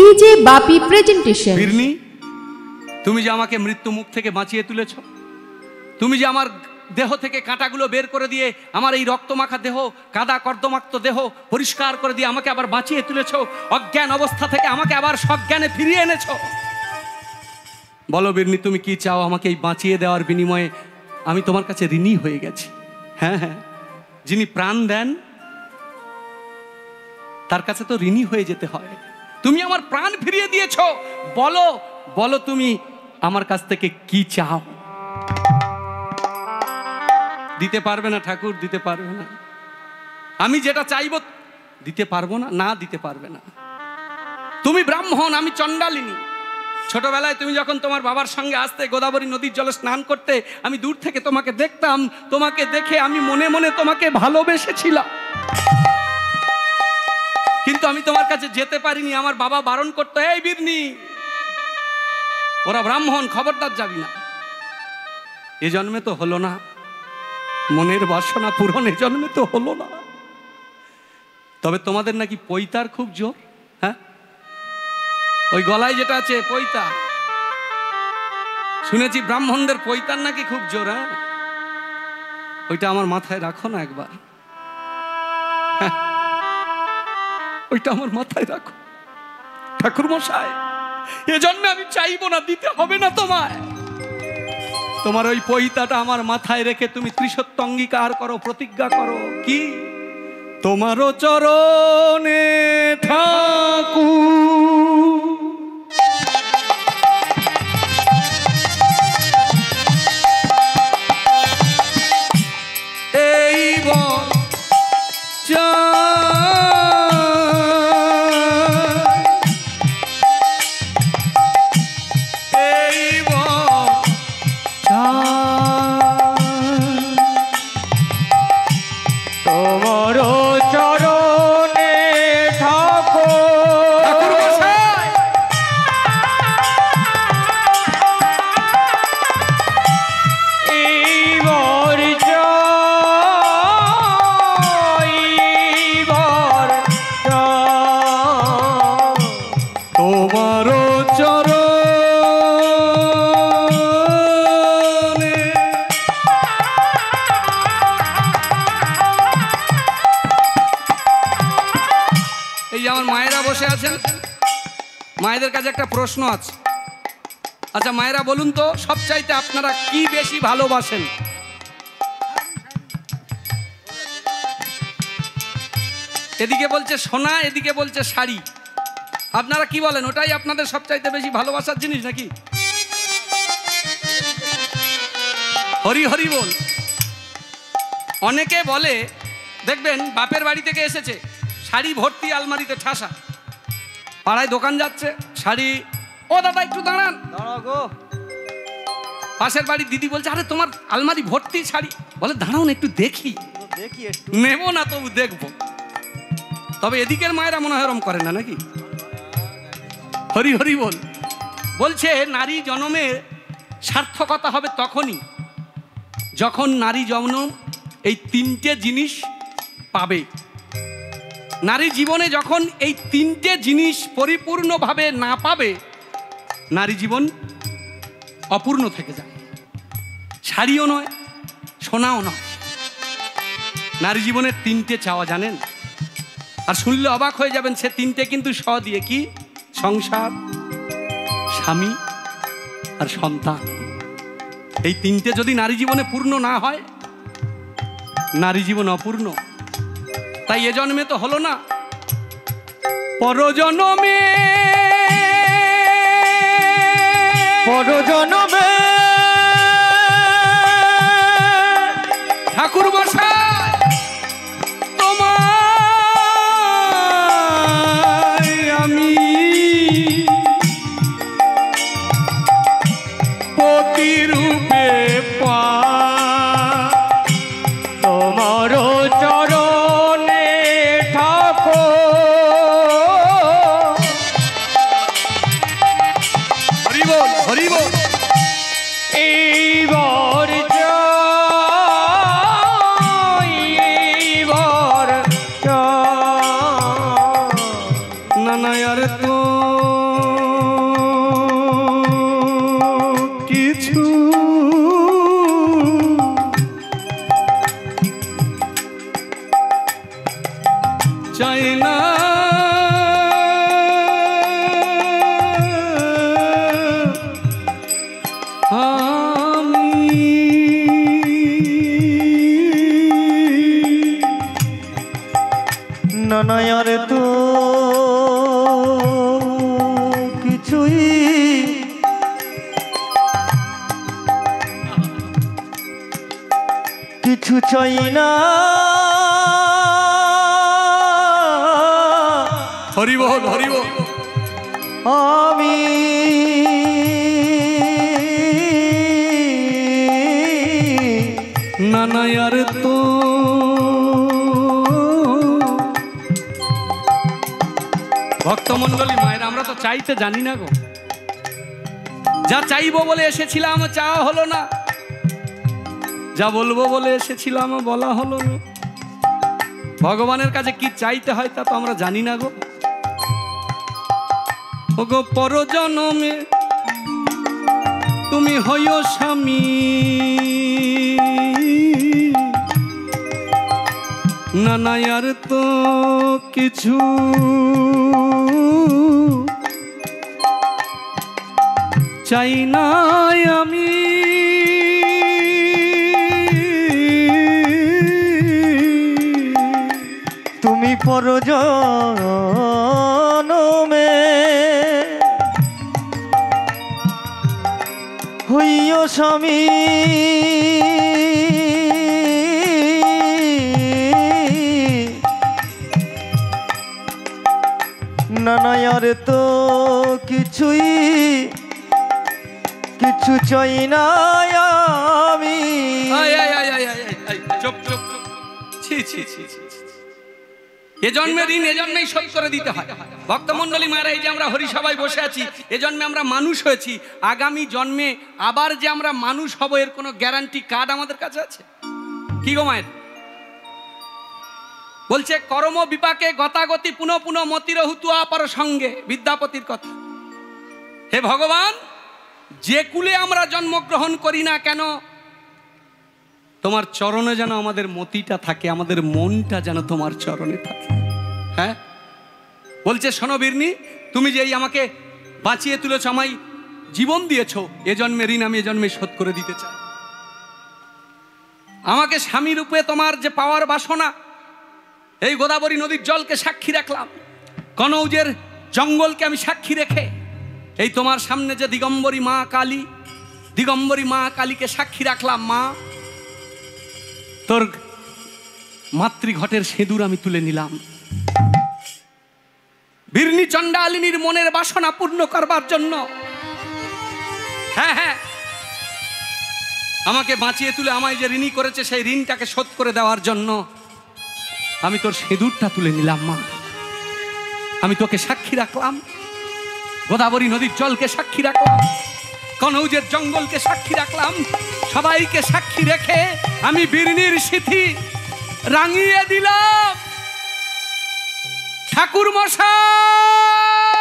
DJ বাপি presentation. বিরনি, তুমি যে আমাকে মৃত্যু মুখ থেকে বাঁচিয়ে তুলেছ, তুমি যে আমার দেহ থেকে কাঁটাগুলো বের করে দিয়ে আমার এই রক্তমাখা দেহ, কাদা কর্দমাক্ত দেহ পরিষ্কার করে দিয়ে আমাকে আবার বাঁচিয়ে তুলেছ, অজ্ঞান অবস্থা থেকে আমাকে আবার সজ্ঞানে ফিরিয়ে এনেছ। বলো বিরনি, তুমি কি চাও? আমাকে এই বাঁচিয়ে দেওয়ার বিনিময়ে আমি তোমার কাছে ঋণী হয়ে গেছি। হ্যাঁ হ্যাঁ, যিনি প্রাণ দেন তার কাছে তো ঋণী হয়ে যেতে হয়। তুমি আমার প্রাণ ফিরিয়ে দিয়েছ। বলো বলো, তুমি আমার কাছ থেকে কি চাও? দিতে পারবে না ঠাকুর, দিতে পারবে না। আমি যেটা চাইব দিতে পারবো না, না দিতে পারবে না। তুমি ব্রাহ্মণ, আমি চণ্ডালিনী। ছোটবেলায় তুমি যখন তোমার বাবার সঙ্গে আসতে গোদাবরী নদীর জলে স্নান করতে, আমি দূর থেকে তোমাকে দেখতাম। তোমাকে দেখে আমি মনে মনে তোমাকে ভালোবেসেছিলাম, কিন্তু আমি তোমার কাছে যেতে পারিনি। আমার বাবা বারণ করতো, এই বিরনি, ওরা ব্রাহ্মণ, খবরদার যাবি না। এ জন্মে তো হলো না, মনের বাসনা পূরণ এ জন্মে তো হলো না। তবে তোমাদের নাকি পৈতার খুব জোর। হ্যাঁ, ওই গলায় যেটা আছে পৈতা, শুনেছি ব্রাহ্মণদের পৈতার নাকি খুব জোর। হ্যাঁ, ওইটা আমার মাথায় রাখো না একবার। হ্যাঁ, ওইটা আমার মাথায় রাখো ঠাকুর মশাই। এ জন্মে আমি চাইবো না, দিতে হবে না তোমায়। তোমার ওই পৈতাটা আমার মাথায় রেখে তুমি ত্রিসত্য অঙ্গীকার করো, প্রতিজ্ঞা করো। কি? তোমারও চরণে ঠাকুর এই মায়েদের কাছে একটা প্রশ্ন আছে। আচ্ছা মায়েরা বলুন তো, সবচাইতে আপনারা কি বেশি ভালোবাসেন? এদিকে বলছে সোনা, এদিকে বলছে শাড়ি। আপনারা কি বলেন, ওটাই আপনাদের সবচাইতে বেশি ভালোবাসার জিনিস নাকি? হরি হরি বল। অনেকে বলে, দেখবেন বাপের বাড়ি থেকে এসেছে, শাড়ি ভর্তি আলমারিতে ঠাসা, পাড়ায় দোকান যাচ্ছে, শাড়ি। ও দাদা একটু দাঁড়ান, দাঁড়াও গো। পাশের বাড়ির দিদি বলছে, আরে তোমার আলমারি ভর্তি শাড়ি। বলে দাঁড়াও না, একটু দেখি। নেব না, তবু দেখবো। তবে এদিকের মায়েরা মনে হয় এরম করে না নাকি? হরি হরি বল। বলছে নারী জন্মে সার্থকতা হবে তখনই যখন নারী জন্ম এই তিনটে জিনিস পাবে। নারী জীবনে যখন এই তিনটে জিনিস পরিপূর্ণভাবে না পাবে, নারী জীবন অপূর্ণ থেকে যায়। শাড়িও নয়, সোনাও নয়। নারী জীবনের তিনটে চাওয়া জানেন? আর শুনলে অবাক হয়ে যাবেন, সে তিনটে কিন্তু স দিয়ে। কি? সংসার, স্বামী আর সন্তান। এই তিনটে যদি নারী জীবনে পূর্ণ না হয়, নারী জীবন অপূর্ণ। তাই এ জন্মে তো হলো না, পরজন্মে পরজন্মে ঠাকুর মশাই তোমায় আমি পতিরূপে তোমার চরণে ঠাকুর। হরি বল হরি বল। এইবার এইবার না না আর তো চাই না। হরি বল হরি বল। আমি নানা আর তো ভক্তমণ্ডলী মায়ের আমরা তো চাইতে জানি না গো। যা চাইবো বলে এসেছিলাম চাওয়া হলো না, যা বলবো বলে এসেছিলাম বলা হলো না। ভগবানের কাছে কি চাইতে হয় তা তো আমরা জানি না গো। ও গো পরজনমে তুমি হইও স্বামী, নানা আর তো কিছু চাই না আমি। তুমি পরজনমে হইও স্বামী, নানা আর তো কিছুই কিছু চাই না আমি। চুপ চুপ চুপ। ছি ছি ছি ছি। এ জন্মে ঋণ এ জন্মেই শোধ করে দিতে হয়। ভক্তমণ্ডলী মায়েরা, এই যে আমরা হরিসভায় বসে আছি, এ জন্মে আমরা মানুষ হয়েছি। আগামী জন্মে আবার যে আমরা মানুষ হব এর কোনো গ্যারান্টি কার্ড আমাদের কাছে আছে কি গো মায়ের? বলছে কর্ম বিপাকে গতাগতি পুনঃ পুনঃ মতির হুতুয়া পর সঙ্গে, বিদ্যাপতির কথা। হে ভগবান, যে কুলে আমরা জন্মগ্রহণ করি না কেন, তোমার চরণে যেন আমাদের মতিটা থাকে, আমাদের মনটা যেন তোমার চরণে থাকে। হ্যাঁ, বলছে শোনো বীরনি, তুমি যে এই আমাকে বাঁচিয়ে তুলেছ, আমায় জীবন দিয়েছ, এ জন্মে ঋণ আমি এ জন্মে শোধ করে দিতে চাই। আমাকে স্বামী রূপে তোমার যে পাওয়ার বাসনা, এই গোদাবরী নদীর জলকে সাক্ষী রাখলাম, কনৌজের জঙ্গলকে আমি সাক্ষী রেখে এই তোমার সামনে যে দিগম্বরী মা কালী, দিগম্বরী মা কালীকে সাক্ষী রাখলাম। মা, তোর মাতৃঘটের সিঁদুর আমি তুলে নিলাম, বীরনি চণ্ডালিনীর মনের বাসনা পূর্ণ করবার জন্য। হ্যাঁ হ্যাঁ, আমাকে বাঁচিয়ে তুলে আমায় যে ঋণী করেছে সেই ঋণটাকে শোধ করে দেওয়ার জন্য আমি তোর সিঁদুরটা তুলে নিলাম। মা, আমি তোকে সাক্ষী রাখলাম, গোদাবরী নদীর জলকে সাক্ষী রাখলাম, কনৌজের জঙ্গলকে সাক্ষী রাখলাম, সবাইকে সাক্ষী রেখে আমি বীরনির সিথি রাঙিয়ে দিলাম। ঠাকুর মশাই,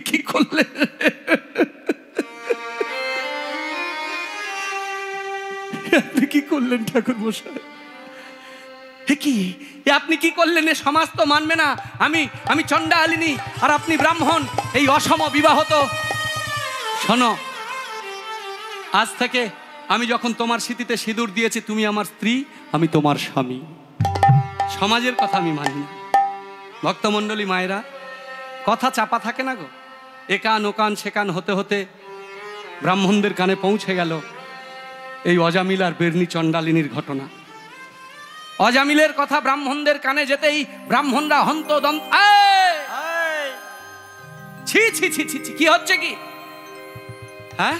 কি করলেন? আপনি কি করলেন ঠাকুর মশাই? কি আপনি কি করলেন? এ সমাজ তো মানবে না। আমি চণ্ডালিনী আর আপনি ব্রাহ্মণ, এই অসম বিবাহ তো। শোনো, আজ থেকে আমি যখন তোমার স্মৃতিতে সিঁদুর দিয়েছি, তুমি আমার স্ত্রী, আমি তোমার স্বামী। সমাজের কথা আমি মানি না। ভক্তমণ্ডলী মায়েরা, কথা চাপা থাকে না গো। একান ওকান সেকান হতে হতে ব্রাহ্মণদের কানে পৌঁছে গেল এই অজামিল আর বীরনি চণ্ডালিনীর ঘটনা। অজামিলের কথা ব্রাহ্মণদের কানে যেতেই ব্রাহ্মণরা হন্তদন্ত। ছি ছি ছি ছি, কি হচ্ছে কি? হ্যাঁ,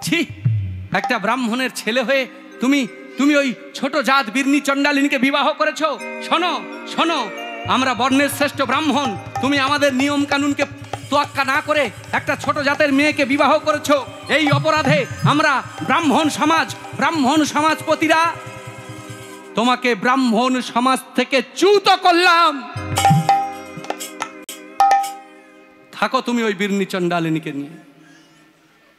ছি, একটা ব্রাহ্মণের ছেলে হয়ে তুমি তুমি ওই ছোট জাত বীরনি চণ্ডালিনীকে বিবাহ করেছো। শোনো শোনো, আমরা বর্ণের শ্রেষ্ঠ ব্রাহ্মণ, তুমি আমাদের নিয়ম কানুনকে তোয়াক্কা না করে একটা ছোট জাতের মেয়েকে বিবাহ করেছো। এই অপরাধে আমরা ব্রাহ্মণ সমাজপতিরা তোমাকে ব্রাহ্মণ সমাজ থেকে চ্যুত করলাম। থাকো তুমি ওই বীরনি চণ্ডালিনীকে নিয়ে।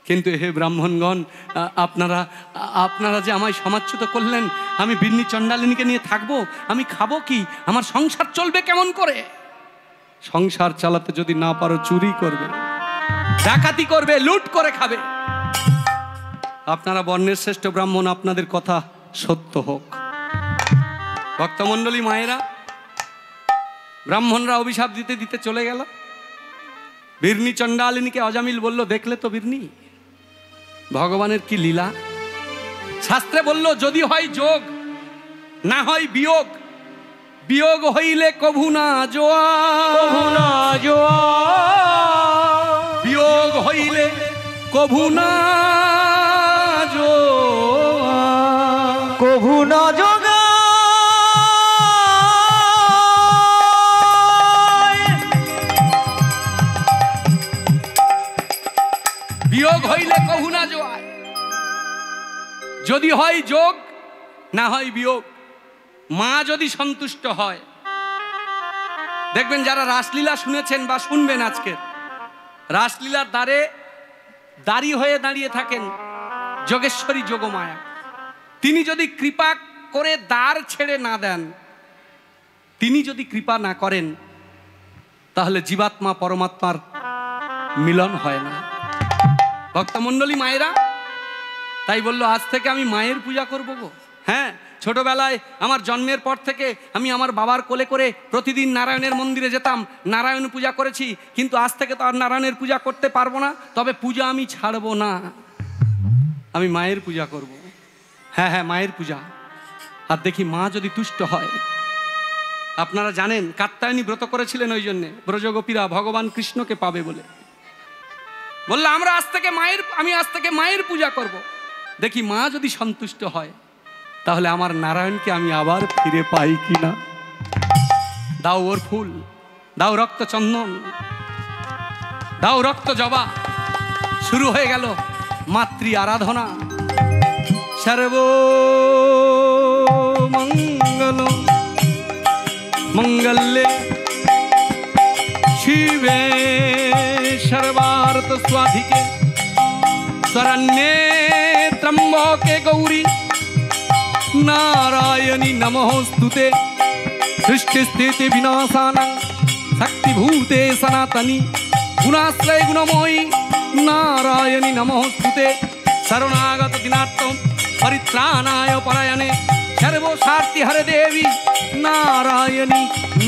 কিন্তু হে ব্রাহ্মণগণ, আপনারা যে আমায় সমাজচ্যুত করলেন, আমি বীরনি চণ্ডালিনীকে নিয়ে থাকবো? আমি খাবো কি? আমার সংসার চলবে কেমন করে? সংসার চালাতে যদি না পারো, চুরি করবে, ডাকাতি করবে, লুট করে খাবে। আপনারা বর্ণের শ্রেষ্ঠ ব্রাহ্মণ, আপনাদের কথা সত্য হোক। ভক্তমণ্ডলী মায়েরা, ব্রাহ্মণরা অভিশাপ দিতে দিতে চলে গেল। বিরনি চণ্ডালিনীকে অজামিল বলল, দেখলে তো বিরনি, ভগবানের কি লীলা। শাস্ত্রে বলল, যদি হয় যোগ না হয় বিয়োগ, বিয়োগ হইলে কভু না জোয়া, বিয়োগ হইলে কভু না জোয়া, কভু না যোগা বিয়োগ হইলে কভু না জোয়ায়। যদি হয় যোগ না হয় বিয়োগ, মা যদি সন্তুষ্ট হয়। দেখবেন যারা রাসলীলা শুনেছেন বা শুনবেন, আজকের রাসলীলার দ্বারে দাঁড়ি হয়ে দাঁড়িয়ে থাকেন যোগেশ্বরী যোগমায়া। তিনি যদি কৃপা করে দ্বার ছেড়ে না দেন, তিনি যদি কৃপা না করেন, তাহলে জীবাত্মা পরমাত্মার মিলন হয় না। ভক্তমণ্ডলী মায়েরা তাই বললো, আজ থেকে আমি মায়ের পূজা করব গো। হ্যাঁ, ছোটবেলায় আমার জন্মের পর থেকে আমি আমার বাবার কোলে করে প্রতিদিন নারায়ণের মন্দিরে যেতাম, নারায়ণ পূজা করেছি, কিন্তু আজ থেকে তো আর নারায়ণের পূজা করতে পারবো না। তবে পূজা আমি ছাড়বো না, আমি মায়ের পূজা করব। হ্যাঁ হ্যাঁ, মায়ের পূজা। আর দেখি মা যদি তুষ্ট হয়। আপনারা জানেন কাত্যায়নী ব্রত করেছিলেন ওই জন্যে, ব্রজগোপীরা ভগবান কৃষ্ণকে পাবে বলে। বললো আমি আজ থেকে মায়ের পূজা করব। দেখি মা যদি সন্তুষ্ট হয়, তাহলে আমার নারায়ণকে আমি আবার ফিরে পাই কিনা। দাও ওর ফুল, দাও রক্ত চন্দন, দাও রক্ত জবা। শুরু হয়ে গেল মাতৃ আরাধনা। সর্ব মঙ্গল মঙ্গলে শিবে সর্বার্থ স্বাধিকে শরণ্যে ত্রম্বকে গৌরী नारायणी नमोस्तुते सृष्टि स्थिति विनाशानां शक्तिभूते सनातनी गुणाश्रय गुणमयी नारायणी नमोस्तुते शरणागत दिनात्म परित्राणाय परायणे सर्वसार्थी हरे देवी नारायणी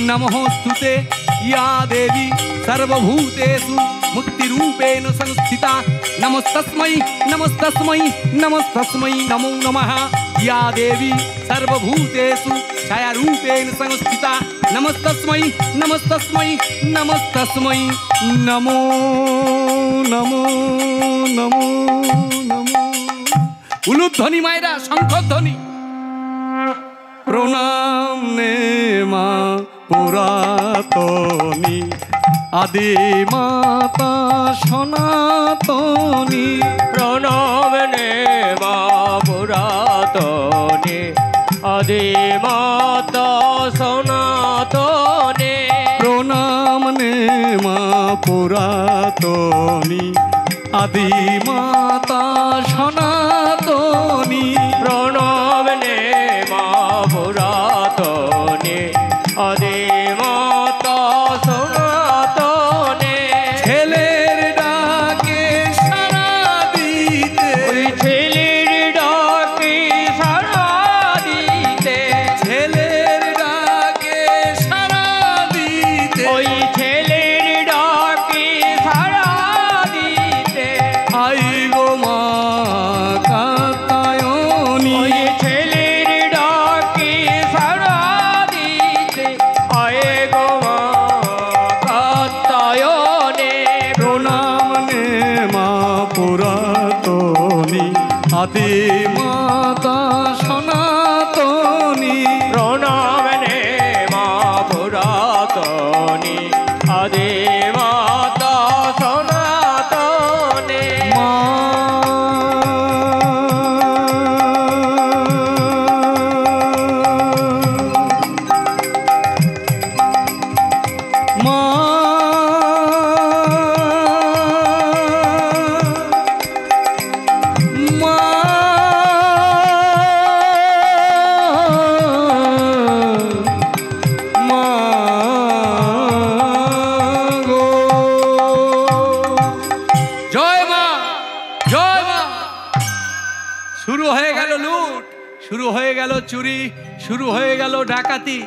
नमोस्तुते या देवी सर्वभूतेषु मुक्तिरूपेण संस्थिता नमस्तस्मै नमस्तस्मै नमस्तस्मै नमो नमः या देवी सर्वभूतेषु छायारूपेण संस्थिता नमस्तस्मै नमस्तस्मै नमस्तस्मै नमो नमो नमो नमो। उलुध्वनि मायरा शंखध्वनि प्रणाम ने मा पुरातनी आदि माता सनातनी প্রণব নে মা পুরাতনে আদি মাতা সনাতনে प्रणाम ने मा पुरातनी आदि माता सनातनी প্রণব নে মা পুরাতনে আদি মাতা সনাতনে ছেলের ডাকে সাড়া দিতে ওই ছেলের ডাকে সাড়া দিতে ছেলের ডাকে সাড়া দিতে ওই ছেলের ডাকে সাড়া দিতে আই গো মা কাত্যায়নী ওই ছেলের ডাকে সাড়া দিতে আয়ে গো মা কাত্যায়নে প্রণাম নে মা পুরাতনী আদি মাতা সনাতনী প্রণাম নে মা পুরাতনী আদি মাতা সনাতনে মা মা মা মা গো জয় মা জয় মা। শুরু হয়ে গেল লুট, শুরু হয়ে গেল চুরি, শুরু হয়ে গেল ডাকাতি।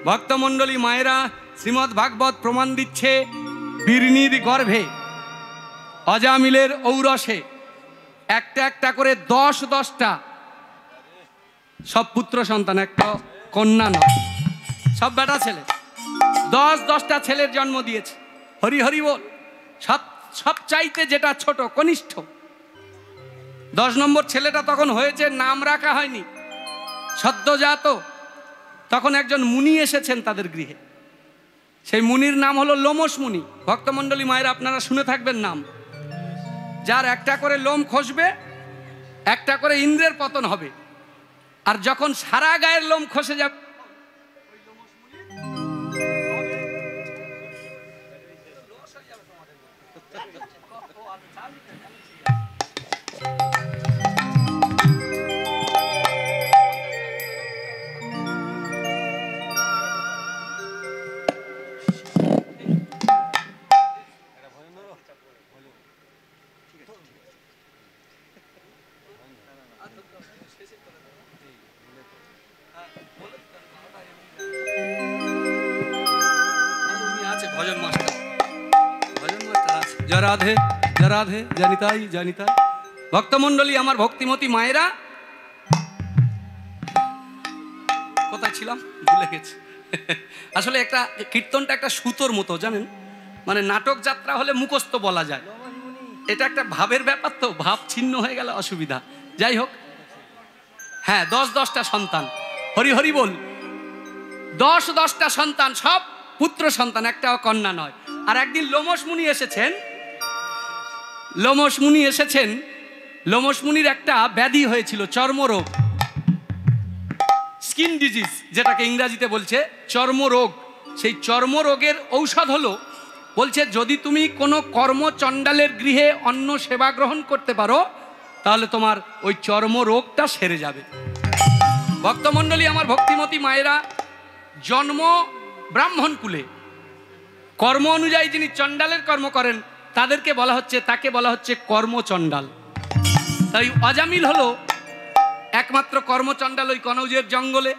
ভক্তমণ্ডলী মায়েরা, শ্রীমদ্ ভাগবত প্রমাণ দিচ্ছে বিরনির গর্ভে অজামিলের ঔরসে একটা একটা করে 10-10টা সব পুত্র সন্তান, একটা কন্যা নয়, সব বেটা ছেলে, 10-10টা ছেলের জন্ম দিয়েছে। হরি হরি বল। সব চাইতে যেটা ছোট, কনিষ্ঠ, 10 নম্বর ছেলেটা তখন হয়েছে, নাম রাখা হয়নি, সদ্যজাত। তখন একজন মুনি এসেছেন তাদের গৃহে। সেই মুনির নাম হলো লোমশ মুনি। ভক্তমণ্ডলী মায়ের আপনারা শুনে থাকবেন নাম। যার একটা করে লোম খসবে, একটা করে ইন্দ্রের পতন হবে, আর যখন সারা গায়ের লোম খসে যাবে, ভজন মাস্টার আছে, জয় রাধে জয় রাধে, জানিতাই জানিতাই। ভক্তমণ্ডলী আমার, ভক্তিমতী মায়েরা, কোথায় ছিলাম ভুলে গেছি। আসলে একটা কীর্তনটা একটা সুতোর মতো, জানেন, মানে নাটক যাত্রা হলে মুখস্থ বলা যায়, এটা একটা ভাবের ব্যাপার, তো ভাব ছিন্ন হয়ে গেলে অসুবিধা। যাই হোক, হ্যাঁ, 10-10টা সন্তান। হরি হরি বল। 10-10টা সন্তান, সব পুত্র সন্তান, একটাও কন্যা নয়। আর একদিন লোমশ মুনি এসেছেন। লোমশ মুনির একটা ব্যাধি হয়েছিল, চর্মরোগ, স্কিন ডিজিজ, যেটাকে ইংরাজিতে বলছে চর্মরোগ। সেই চর্মরোগের ঔষধ হলো, বলছে যদি তুমি কোনো কর্মচণ্ডালের গৃহে অন্ন সেবা গ্রহণ করতে পারো, তাহলে তোমার ওই চর্মরোগটা সেরে যাবে। ভক্তমণ্ডলী আমার, ভক্তিমতী মায়েরা, জন্ম ব্রাহ্মণ কুলে, কর্ম অনুযায়ী যিনি চণ্ডালের কর্ম করেন তাকে বলা হচ্ছে কর্মচণ্ডাল। তাই অজামিল হলো একমাত্র কর্মচণ্ডাল ওই কনৌজের জঙ্গলে।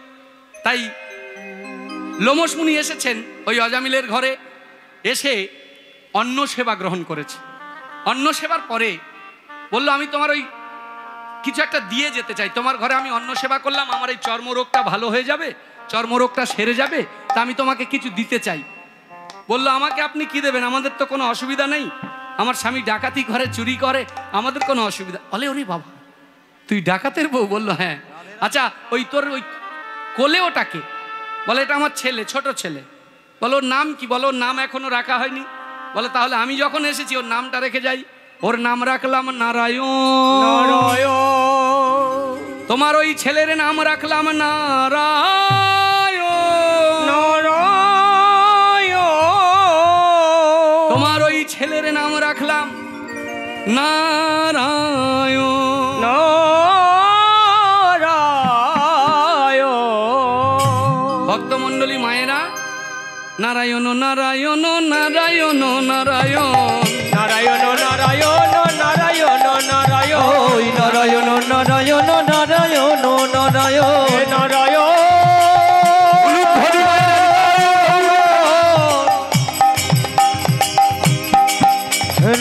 তাই লোমশ মুনি এসেছেন ওই অজামিলের ঘরে, এসে অন্ন সেবা গ্রহণ করেছে। অন্ন সেবার পরে বলল, আমি তোমার ওই কিছু একটা দিয়ে যেতে চাই, তোমার ঘরে আমি অন্ন সেবা করলাম, আমার এই চর্মরোগটা ভালো হয়ে যাবে, চর্মরোগটা সেরে যাবে, তা আমি তোমাকে কিছু দিতে চাই। বললো, আমাকে আপনি কি দেবেন, আমাদের তো কোনো অসুবিধা নেই, আমার স্বামী ডাকাতি করে, চুরি করে, আমাদের কোনো অসুবিধা। বলে, ওরে বাবা, তুই ডাকাতের বউ? বললো, হ্যাঁ। আচ্ছা, ওই তোর ওই কোলে ওটাকে? বলে, এটা আমার ছেলে, ছোট ছেলে। বলো, ওর নাম কি? বলো, ওর নাম এখনো রাখা হয়নি। বলে, তাহলে আমি যখন এসেছি ওর নামটা রেখে যাই। ওর নাম রাখলাম নারায়ণ। তোমার ওই ছেলের নাম রাখলাম নারায়ণ। তোমার ওই ছেলের নাম রাখলাম নারায়ণ। ভক্তমণ্ডলী মায়েরা, নারায়ণ নারায়ণ নারায়ণ নারায়ণ নারায়ণ নারায়ণ নারায়ণ নারায়ণ, ওই নারায়ণ নারায়ণ নারায়ণ নারায়ণ নারায়ণ।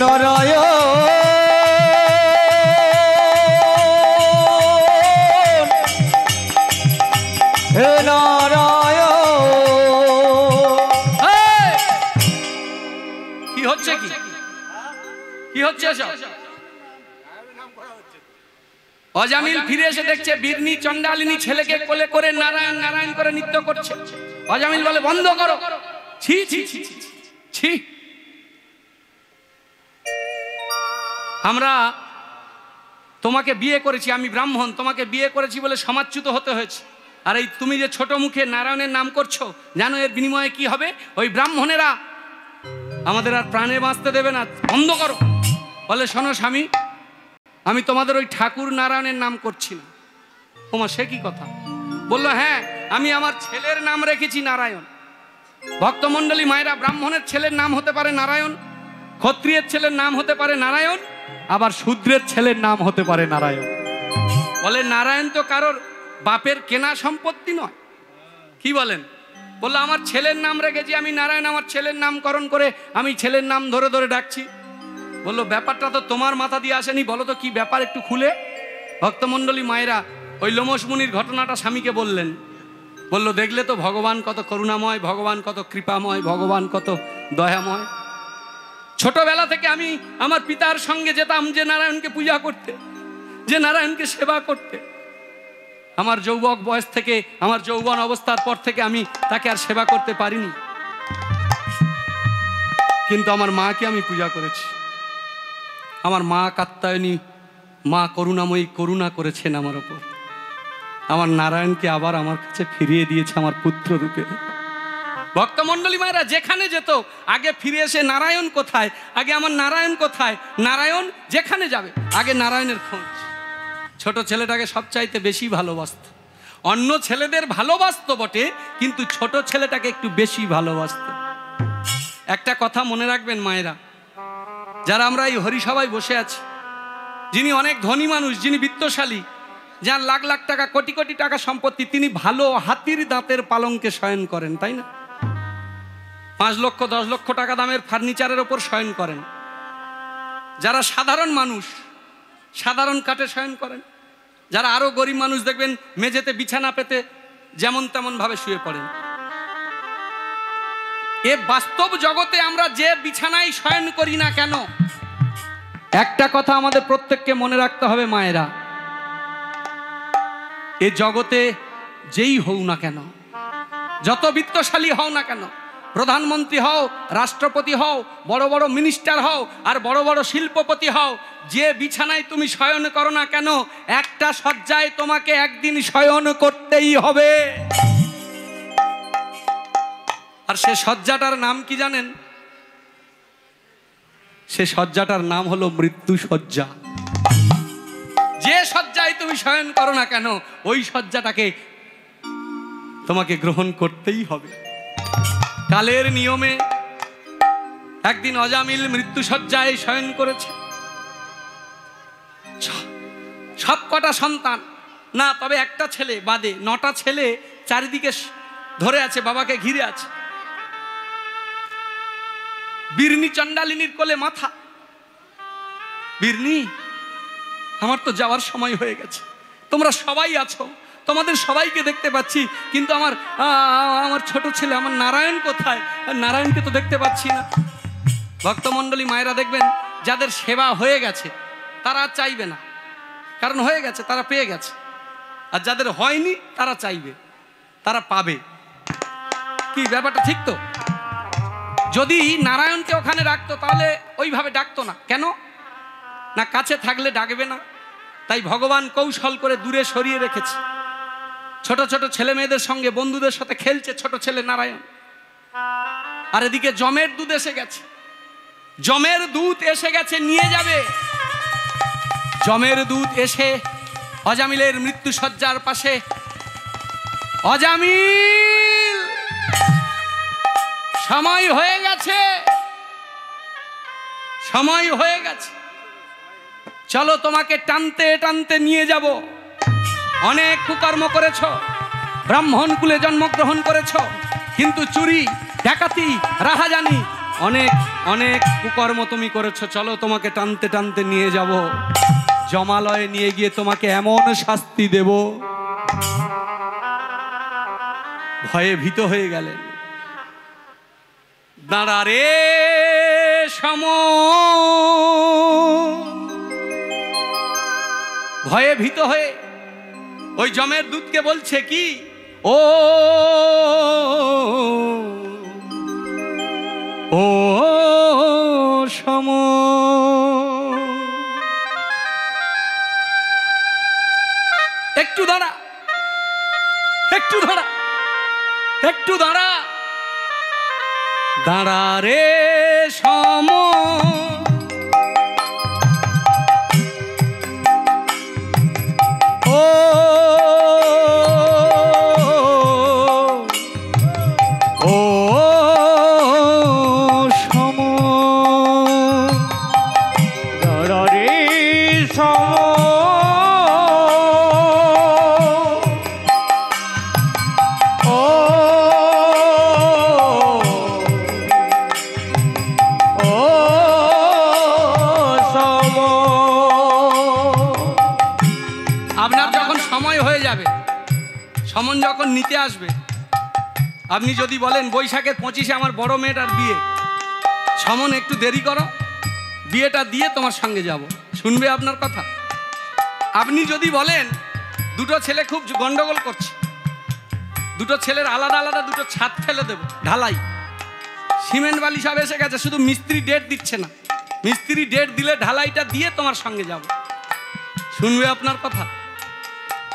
নারায়ণ হে নারায়ণ। কি হচ্ছে? কি হচ্ছে এসব? অজামিল ফিরে এসে দেখছে বীরনি চণ্ডালিনী ছেলেকে কোলে করে নারায়ণ নারায়ণ করে নৃত্য করছে। অজামিল বলে, বন্ধ করো, ছি ছি ছি ছি। আমরা তোমাকে বিয়ে করেছি, আমি ব্রাহ্মণ, তোমাকে বিয়ে করেছি বলে সমাজচ্যুত হতে হয়েছে। আর এই তুমি যে ছোট মুখে নারায়ণের নাম করছো, জানো এর বিনিময়ে কি হবে? ওই ব্রাহ্মণেরা আমাদের আর প্রাণে বাঁচতে দেবে না, বন্ধ করো। বলে, শোনো স্বামী, আমি তোমাদের ওই ঠাকুর নারায়ণের নাম করছি না। ওমা, সে কি কথা? বললো, হ্যাঁ, আমি আমার ছেলের নাম রেখেছি নারায়ণ। ভক্তমণ্ডলী মায়েরা, ব্রাহ্মণের ছেলের নাম হতে পারে নারায়ণ, ক্ষত্রিয়ের ছেলের নাম হতে পারে নারায়ণ, আবার শূদ্রের ছেলের নাম হতে পারে নারায়ণ। বলে, নারায়ণ তো কারোর বাপের কেনা সম্পত্তি নয়। কি বলেন? বললো, আমার ছেলের নাম রেখেছি আমি নারায়ণ, আমার ছেলের নামকরণ করে আমি ছেলের নাম ধরে ধরে ডাকছি। বললো ব্যাপারটা তো তোমার মাথা দিয়ে আসেনি, বলো তো কি ব্যাপার একটু খুলে। ভক্তমণ্ডলী মায়েরা ওই লোমশ মুনির ঘটনাটা স্বামীকে বললেন। বলল দেখলে তো ভগবান কত করুণাময়, ভগবান কত কৃপাময়, ভগবান কত দয়াময়। ছোটবেলা থেকে আমি আমার পিতার সঙ্গে যেতাম যে নারায়ণকে পূজা করতে, যে নারায়ণকে সেবা করতে। আমার যৌবক বয়স থেকে, আমার যৌবন অবস্থার পর থেকে আমি তাকে আর সেবা করতে পারিনি, কিন্তু আমার মাকে আমি পূজা করেছি। আমার মা কাত্যায়নী, মা করুণাময়ী করুণা করেছেন আমার ওপর। আমার নারায়ণকে আবার আমার কাছে ফিরিয়ে দিয়েছে আমার পুত্র রূপে। ভক্তমণ্ডলী মায়েরা যেখানে যেত আগে ফিরে এসে নারায়ণ কোথায়, আগে আমার নারায়ণ কোথায়, নারায়ণ যেখানে যাবে আগে নারায়ণের খোঁজ। ছোট ছেলেটাকে সবচাইতে বেশি ভালোবাসত। অন্য ছেলেদের ভালোবাসত বটে, কিন্তু ছোট ছেলেটাকে একটু বেশি ভালোবাসত। একটা কথা মনে রাখবেন মায়েরা, যারা আমরা এই হরিসভায় বসে আছি, যিনি অনেক ধনী মানুষ, যিনি বিত্তশালী, যার লাখ লাখ টাকা কোটি কোটি টাকা সম্পত্তি, তিনি ভালো হাতির দাঁতের পালঙ্কে শয়ন করেন, তাই না? 5 লক্ষ 10 লক্ষ টাকা দামের ফার্নিচারের ওপর শয়ন করেন। যারা সাধারণ মানুষ সাধারণ কাঠে শয়ন করেন। যারা আরো গরিব মানুষ দেখবেন মেঝেতে বিছানা পেতে যেমন তেমন ভাবে শুয়ে পড়েন। এ বাস্তব জগতে আমরা যে বিছানায় শয়ন করি না কেন, একটা কথা আমাদের প্রত্যেককে মনে রাখতে হবে মায়েরা, এ জগতে যেই হও না কেন, যত বিত্তশালী হও না কেন, প্রধানমন্ত্রী হও, রাষ্ট্রপতি হও, বড় বড় মিনিস্টার হও, আর বড় বড় শিল্পপতি হও, যে বিছানায় তুমি শয়ন করো না কেন, একটা শয্যায় তোমাকে একদিন শয়ন করতেই হবে। আর সে শয্যাটার নাম কি জানেন? সে শয্যাটার নাম হলো মৃত্যু শয্যা। যে শয্যায় তুমি শয়ন করো না কেন, ওই শয্যাটাকে তোমাকে গ্রহণ করতেই হবে। কালের নিয়মে একদিন অজামিল মৃত্যু শয্যায় শয়ন করেছে। সব কটা সন্তান না, তবে একটা ছেলে বাদে 9টা ছেলে চারিদিকে ধরে আছে, বাবাকে ঘিরে আছে। বীরনি চণ্ডালিনীর কোলে মাথা। বীরনি, আমার তো যাওয়ার সময় হয়ে গেছে, তোমরা সবাই আছো, তোমাদের সবাইকে দেখতে পাচ্ছি, কিন্তু আমার ছোট ছেলে আমার নারায়ণ কোথায়? নারায়ণকে তো দেখতে পাচ্ছি না। ভক্তমণ্ডলী মায়েরা দেখবেন, যাদের সেবা হয়ে গেছে তারা চাইবে না, কারণ হয়ে গেছে, তারা পেয়ে গেছে। আর যাদের হয়নি তারা চাইবে, তারা পাবে। কি ব্যাপারটা ঠিক তো? যদি নারায়ণকে ওখানে রাখতো তাহলে ওইভাবে ডাকতো না। কেন না? কাছে থাকলে ডাকবে না, তাই ভগবান কৌশল করে দূরে সরিয়ে রেখেছে। ছোট ছোট ছেলে মেয়েদের সঙ্গে বন্ধুদের সাথে খেলছে ছোট ছেলে নারায়ণ। আর এদিকে যমের দুধ এসে গেছে, যমের দূত এসে গেছে, নিয়ে যাবে। যমের দূত এসে অজামিলের মৃত্যু শয্যার পাশে, অজামিল সময় হয়ে গেছে, সময় হয়ে গেছে, চলো তোমাকে টানতে টানতে নিয়ে যাব। অনেক কুকর্ম করেছ, ব্রাহ্মণ কুলে জন্মগ্রহণ করেছ, কিন্তু চুরি ডাকাতি রাহাজানি অনেক অনেক কুকর্ম তুমি করেছ। চলো তোমাকে টানতে টানতে নিয়ে যাব, জমালয়ে নিয়ে গিয়ে তোমাকে এমন শাস্তি দেব। ভয়ে ভীত হয়ে গেলেন। দাঁড়া রে সম, ভয়ে ভীত হয়ে ওই যমের দূতকে বলছে কি, ও ও সম, একটু দাঁড়া, একটু দাঁড়া, একটু দাঁড়া, দাঁড়া রে সম, ও ও সম, দাঁড়া রে সম, ও ও নিতে আসবে। আপনি যদি বলেন বৈশাখের 25-এ আমার বড় মেয়েটার বিয়ে, সমন একটু দেরি করো, বিয়েটা দিয়ে তোমার সঙ্গে যাব, শুনবে আপনার কথা? আপনি যদি বলেন দুটো ছেলে খুব গন্ডগোল করছে, দুটো ছেলের আলাদা আলাদা দুটো ছাদ ফেলে দেবো, ঢালাই, সিমেন্ট বালি সব এসে গেছে, শুধু মিস্ত্রি ডেট দিচ্ছে না, মিস্ত্রি ডেট দিলে ঢালাইটা দিয়ে তোমার সঙ্গে যাব, শুনবে আপনার কথা?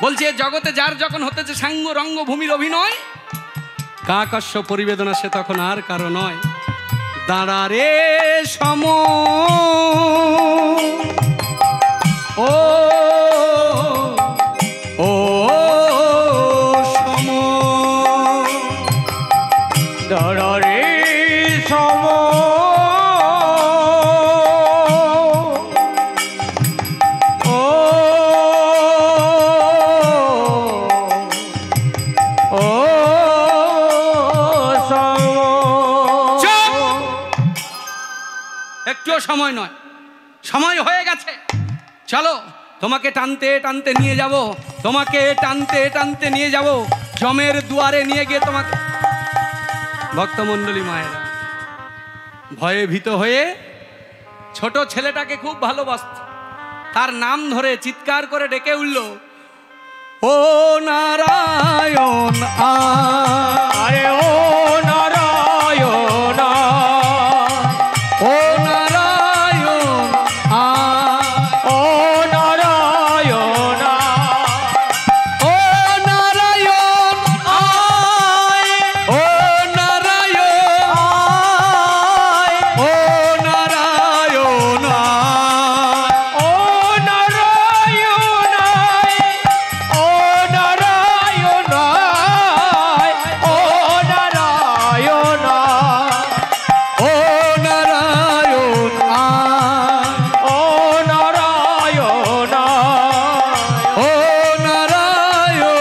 বলছে জগতে যার যখন হতেছে সাঙ্গ রঙ্গভূমির অভিনয়, কাকস্য পরিবেদনা সে তখন আর কারো নয়। দাঁড়ারে সম ও ও সম, দাঁড়ারে সম ও ও সম। একটুও সময় নয়, সময় হয়ে গেছে। চলো তোমাকে টানতে টানতে নিয়ে যাব, তোমাকে টানতে টানতে নিয়ে যাব জমের দুয়ারে নিয়ে গিয়ে তোমাকে। ভক্তমণ্ডলী মায়েরা ভয়ে ভীত হয়ে ছোট ছেলেটাকে খুব ভালোবাসত, তার নাম ধরে চিৎকার করে ডেকে উঠল, ও নারায়ণ আরে ও নারায়ণ, ও নারায়ণ ও নারায়ণ, ও নারায়ণ ও নারায়ণ, ও নারায়ণ ও নারায়ণ, ও নারায়ণ, ও নারায়ণ, ও নারায়ণ ও নারায়ণ, ও নারায়ণ।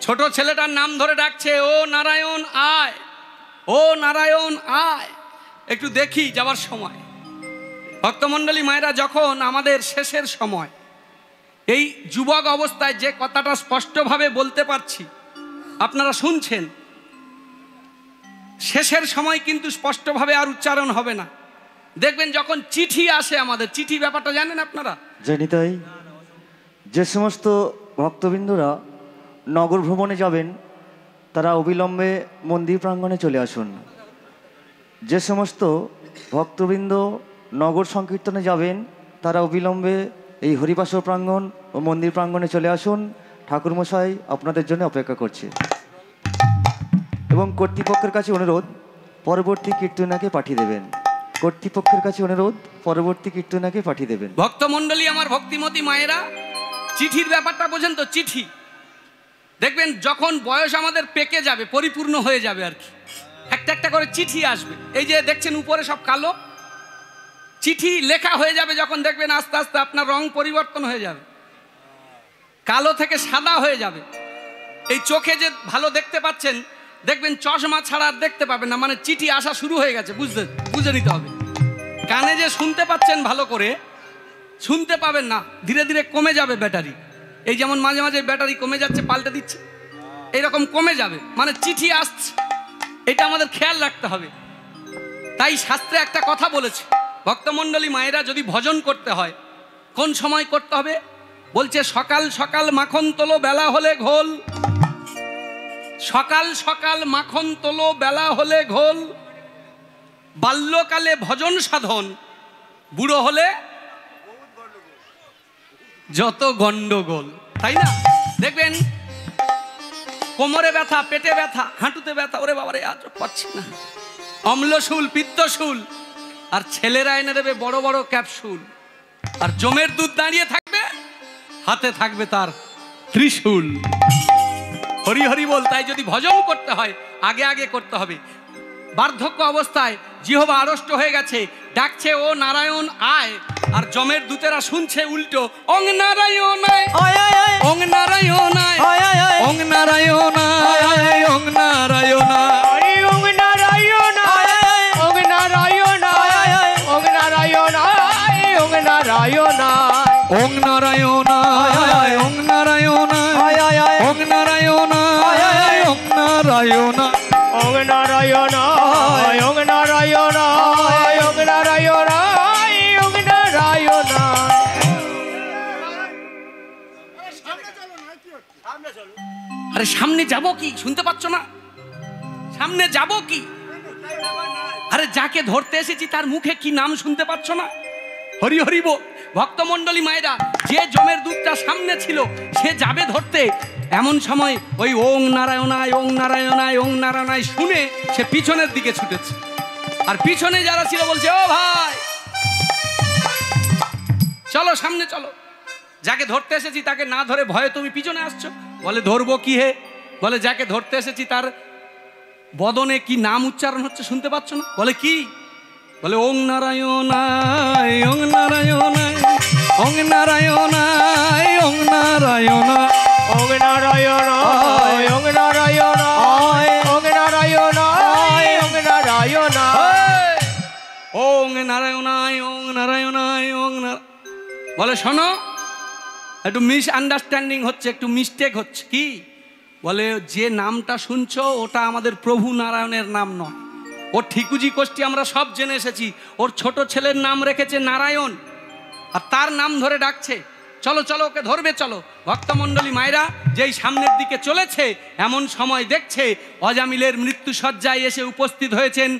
ছোট ছেলেটার নাম ধরে ডাকছে, ও নারায়ণ আয়, ও নারায়ণ আয়। একটু দেখি যাবার সময়। ভক্তমণ্ডলী মায়েরা, যখন আমাদের শেষের সময়, এই যুবক অবস্থায় যে কথাটা স্পষ্টভাবে বলতে পারছি আপনারা শুনছেন, শেষের সময় কিন্তু স্পষ্টভাবে আর উচ্চারণ হবে না। দেখবেন যখন চিঠি আসে আমাদের, চিঠি ব্যাপারটা জানেন আপনারা? জানি তাই। যে সমস্ত ভক্তবৃন্দরা নগর ভ্রমণে যাবেন তারা অবিলম্বে মন্দির প্রাঙ্গণে চলে আসুন। যে সমস্ত ভক্তবৃন্দ নগর সংকীর্তনে যাবেন তারা অবিলম্বে এই হরিবাসর প্রাঙ্গণ ও মন্দির প্রাঙ্গণে চলে আসুন। ঠাকুরমশাই আপনাদের জন্য অপেক্ষা করছে। এবং কর্তৃপক্ষের কাছে অনুরোধ, পরবর্তী কীর্তনাকে পাঠিয়ে দেবেন। কর্তৃপক্ষের কাছে অনুরোধ, পরবর্তী কীর্তনাকে পাঠিয়ে দেবেন। ভক্তমণ্ডলী আমার ভক্তিমতী মায়েরা, চিঠির ব্যাপারটা বোঝেন তো? চিঠি দেখবেন যখন বয়স আমাদের পেকে যাবে, পরিপূর্ণ হয়ে যাবে আর কি, একটা একটা করে চিঠি আসবে। এই যে দেখছেন উপরে সব কালো চিঠি লেখা হয়ে যাবে, যখন দেখবেন আস্তে আস্তে আপনার রং পরিবর্তন হয়ে যাবে, কালো থেকে সাদা হয়ে যাবে। এই চোখে যে ভালো দেখতে পাচ্ছেন, দেখবেন চশমা ছাড়া আর দেখতে পাবেন না, মানে চিঠি আসা শুরু হয়ে গেছে, বুঝে নিতে হবে। কানে যে শুনতে পাচ্ছেন ভালো করে, শুনতে পাবেন না, ধীরে ধীরে কমে যাবে ব্যাটারি। এই যেমন মাঝে মাঝে ব্যাটারি কমে যাচ্ছে, পাল্টে দিচ্ছে, এইরকম কমে যাবে, মানে চিঠি আসছে, এটা আমাদের খেয়াল রাখতে হবে। তাই শাস্ত্রে একটা কথা বলেছে, ভক্তমণ্ডলী মায়েরা, যদি ভজন করতে হয় কোন সময় করতে হবে? বলছে সকাল সকাল মাখন তোলো বেলা হলে ঘোল, সকাল সকাল মাখন তোলো বেলা হলে ঘোল, বাল্যকালে ভজন সাধন, বুড়ো হলে যত গন্ডগোল। তাই না? দেখবেন কোমরে ব্যথা, পেটে ব্যথা, হাঁটুতে ব্যথা, ওরে বাবারে আজ পাচ্ছি না, অম্লশূল, পিত্তশূল, আর ছেলেরা এনে দেবে বড় বড় ক্যাপসুল, আর জমের দুধ দাঁড়িয়ে থাকবে, হাতে থাকবে তার ত্রিশূল। হরি হরি বল। তাই যদি ভজন করতে হয় আগে আগে করতে হবে। বার্ধক্য অবস্থায় জিহবা আড়ষ্ট হয়ে গেছে, ডাকছে ও নারায়ণ আয়, আর জমের দূতেরা শুনছে উল্টো, ওং নারায়ণ আয়, ওং নারায়ণ আয়, ওং নারায়ণ আয়, ওং নারায়ণ আয়, ওং নারায়ণ, ওং নারায়ণ, ওং নারায়ণ, ওং নারায়ণ, ওং নারায়ণ নারায়ণ ওং নারায়ণ ওং নারায়ণ ওং নারায়ণ ওং নারায়ণ। আরে সামনে যাব কি, শুনতে পাচ্ছ না? সামনে যাব কি? আরে যাকে ধরতে এসেছি তার মুখে কি নাম শুনতে পাচ্ছ না? হরি হরি বল। ভক্তমণ্ডলী মায়েরা, যে জমের দুধটা সামনে ছিল সে যাবে ধরতে, এমন সময় ওই ওং নারায়ণায় ওং নারায়ণায় ওং নারায়ণায় শুনে সে পিছনের দিকে ছুটেছে। আর পিছনে যারা ছিল বলছে, ও ভাই চলো সামনে চলো। যাকে ধরতে এসেছি তাকে না ধরে ভয়ে তুমি পিছনে আসছো। বলে ধরবো কি হে? বলে যাকে ধরতে এসেছি তার বদনে কি নাম উচ্চারণ হচ্ছে শুনতে পাচ্ছ না? বলে কি? বলে ওং নারায়ণায় ওং নারায়ণায় ওং নারায়ণায় ওং নারায়ণ ওং নারায়ণ ওং নারায়ণ ওং নারায়ণ ওং নারায়ণ। ওং নারায়ণায় ওং নারায়ণায় ওং নারায়ণ। বলে শোনো, একটু মিসআন্ডারস্ট্যান্ডিং হচ্ছে, একটু মিস্টেক হচ্ছে। কি? বলে যে নামটা শুনছো ওটা আমাদের প্রভু নারায়ণের নাম নয়, ওর ঠিকুজি কোষ্ঠী আমরা সব জেনে এসেছি। ওর ছোট ছেলের নাম রেখেছে নারায়ণ আর তার নাম ধরে ডাকছে। চলো চলো ওকে ধরবে চলো। ভক্তমণ্ডলী মায়েরা যেই সামনের দিকে চলেছে এমন সময় দেখছে অজামিলের মৃত্যুসজ্জায় এসে উপস্থিত হয়েছেন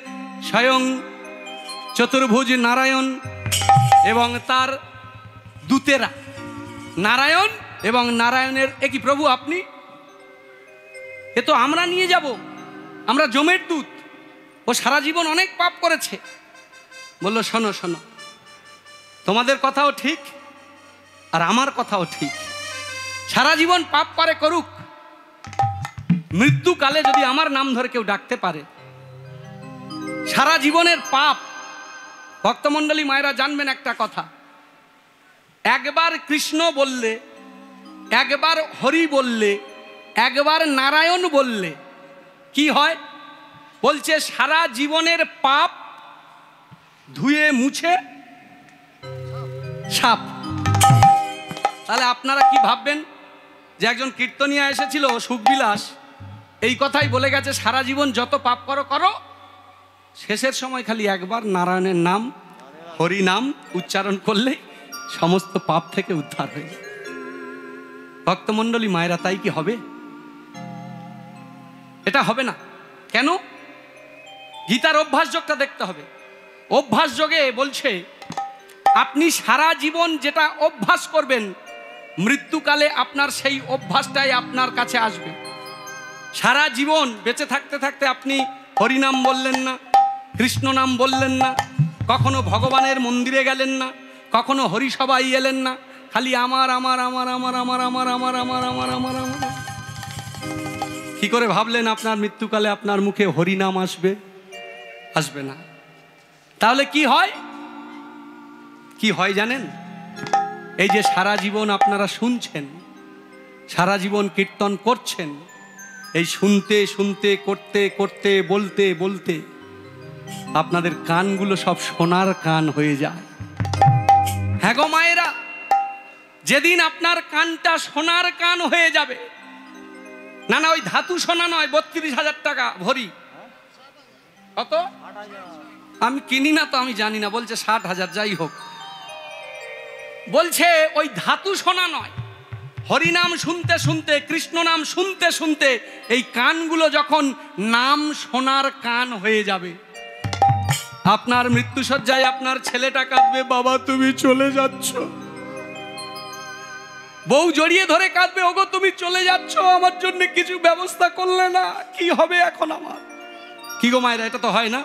স্বয়ং চতুর্ভুজ নারায়ণ এবং তার দূতেরা। নারায়ণ এবং নারায়ণের একই প্রভু আপনি? এ তো আমরা নিয়ে যাব, আমরা জমের দূত, ও সারা জীবন অনেক পাপ করেছে। বলল শোনো শোনো, তোমাদের কথাও ঠিক আর আমার কথাও ঠিক। সারা জীবন পাপ করে করুক, মৃত্যুকালে যদি আমার নাম ধরে কেউ ডাকতে পারে, সারা জীবনের পাপ। ভক্তমণ্ডলী মায়েরা জানবেন একটা কথা, একবার কৃষ্ণ বললে, একবার হরি বললে, একবার নারায়ণ বললে কি হয়? বলছে সারা জীবনের পাপ ধুয়ে মুছে সাপ। তাহলে আপনারা কি ভাববেন যে একজন কীর্তনিয়া এসেছিল সুখবিলাস, এই কথাই বলে গেছে সারা জীবন যত পাপ করো করো, শেষের সময় খালি একবার নারায়ণের নাম হরি নাম উচ্চারণ করলেই সমস্ত পাপ থেকে উদ্ধার হয়ে যায়। ভক্তমণ্ডলী মায়েরা, তাই কি হবে? এটা হবে না। কেন? গীতার অভ্যাস যোগটা দেখতে হবে। অভ্যাস যোগে বলছে আপনি সারা জীবন যেটা অভ্যাস করবেন, মৃত্যুকালে আপনার সেই অভ্যাসটাই আপনার কাছে আসবে। সারা জীবন বেঁচে থাকতে থাকতে আপনি হরিনাম বললেন না, কৃষ্ণ নাম বললেন না, কখনো ভগবানের মন্দিরে গেলেন না, কখনো হরিসভায় এলেন না, খালি আমার আমার আমার আমার আমার আমার আমার আমার আমার আমার আমার। কি করে ভাবলেন আপনার মৃত্যুকালে আপনার মুখে হরিনাম আসবে? আসবে না। তাহলে কি হয়? কি হয় জানেন? এই যে সারা জীবন আপনারা শুনছেন, সারা জীবন কীর্তন করছেন, এই শুনতে শুনতে করতে করতে বলতে বলতে আপনাদের কানগুলো সব সোনার কান হয়ে যায়। হ্যাঁ গো মায়েরা, যেদিন আপনার কানটা সোনার কান হয়ে যাবে, না না ওই ধাতু সোনা নয়, 32,000 টাকা ভরি। কত? আমি কিনি না তো, আমি জানি না, বলছে 60,000। যাই হোক, বলছে ওই ধাতু সোনা নয়, হরিনাম শুনতে শুনতে, কৃষ্ণ নাম শুনতে শুনতে এই কানগুলো যখন নাম সোনার কান হয়ে যাবে, আপনার মৃত্যুসজ্জায় আপনার ছেলেটা কাঁদবে, বাবা তুমি চলে যাচ্ছ। বউ জড়িয়ে ধরে কাঁদবে, ওগো তুমি চলে যাচ্ছ, আমার জন্য কিছু ব্যবস্থা করলে না, কি হবে এখন আমার? কি গো মায়েরা, এটা তো হয় না?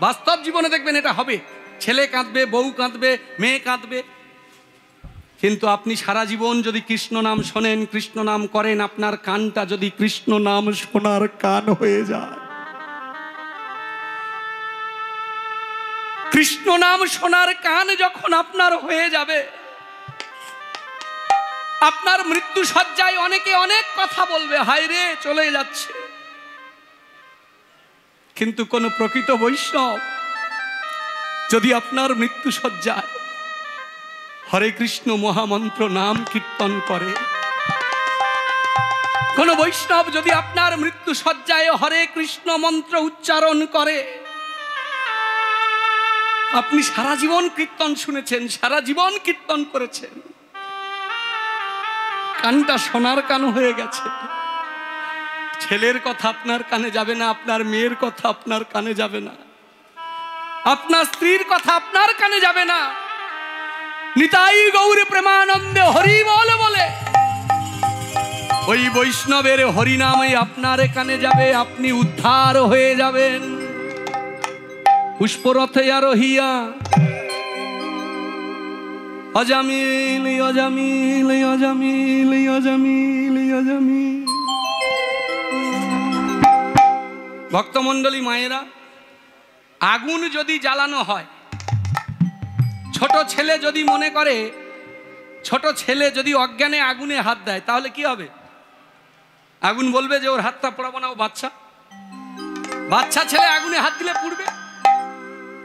বাস্তব জীবনে দেখবেন এটা হবে। ছেলে কাঁদবে, বউ কাঁদবে, মেয়ে কাঁদবে। কিন্তু আপনি সারা জীবন যদি কৃষ্ণ নাম শোনেন, কৃষ্ণ নাম করেন, আপনার কানটা যদি কৃষ্ণ নাম শোনার কান হয়ে যায়, কৃষ্ণ নাম শোনার কান যখন আপনার হয়ে যাবে, আপনার মৃত্যু সজ্জায় অনেকে অনেক কথা বলবে, হায় রে চলে যাচ্ছে। কিন্তু কোন প্রকৃত বৈষ্ণব যদি আপনার মৃত্যু সজ্জায় হরে কৃষ্ণ মহামন্ত্র নাম কীর্তন করে, কোন বৈষ্ণব যদি আপনার মৃত্যু শয্যায় হরে কৃষ্ণ মন্ত্র উচ্চারণ করে, আপনি সারা জীবন কীর্তন শুনেছেন, সারা জীবন কীর্তন করেছেন, কানটা সোনার কান হয়ে গেছে, ছেলের কথা আপনার কানে যাবে না, আপনার মেয়ের কথা আপনার কানে যাবে না, আপনার স্ত্রীর কথা আপনার কানে যাবে না। নিতাই গৌর প্রেমানন্দে হরি বল বলে ওই বৈষ্ণবের হরিনামে আপনার কানে যাবে, আপনি উদ্ধার হয়ে যাবেন। পুষ্পরথে আরোহিয়া অজামিল অজামিল অজামিল অজামিল অজামিল। ভক্তমণ্ডলী মায়েরা, আগুন যদি জ্বালানো হয়, ছোট ছেলে যদি মনে করে, ছোট ছেলে যদি অজ্ঞানে আগুনে হাত দেয়, তাহলে কি হবে? আগুন বলবে যে ওর হাতটা পোড়াবো না, ও বাচ্চা। বাচ্চা ছেলে আগুনে হাত দিলে পুড়বে,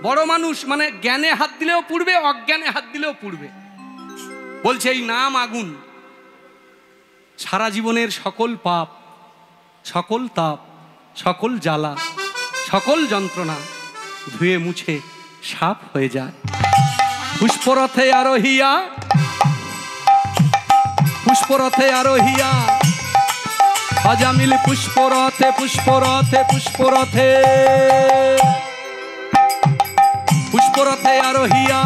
বড় মানুষ মানে জ্ঞানে হাত দিলেও পুড়বে, অজ্ঞানে হাত দিলেও পুড়বে। বলছে এই নাম আগুন সারা জীবনের সকল পাপ, সকল তাপ, সকল জ্বালা, সকল যন্ত্রণা ধুয়ে মুছে সাফ হয়ে যায়। পুষ্পরথে আরোহিয়া, পুষ্পরথে আরোহিয়া অজামিল পুষ্পরথে পুষ্পরথে পুষ্পরথে পুষ্পরথে আরোহিয়া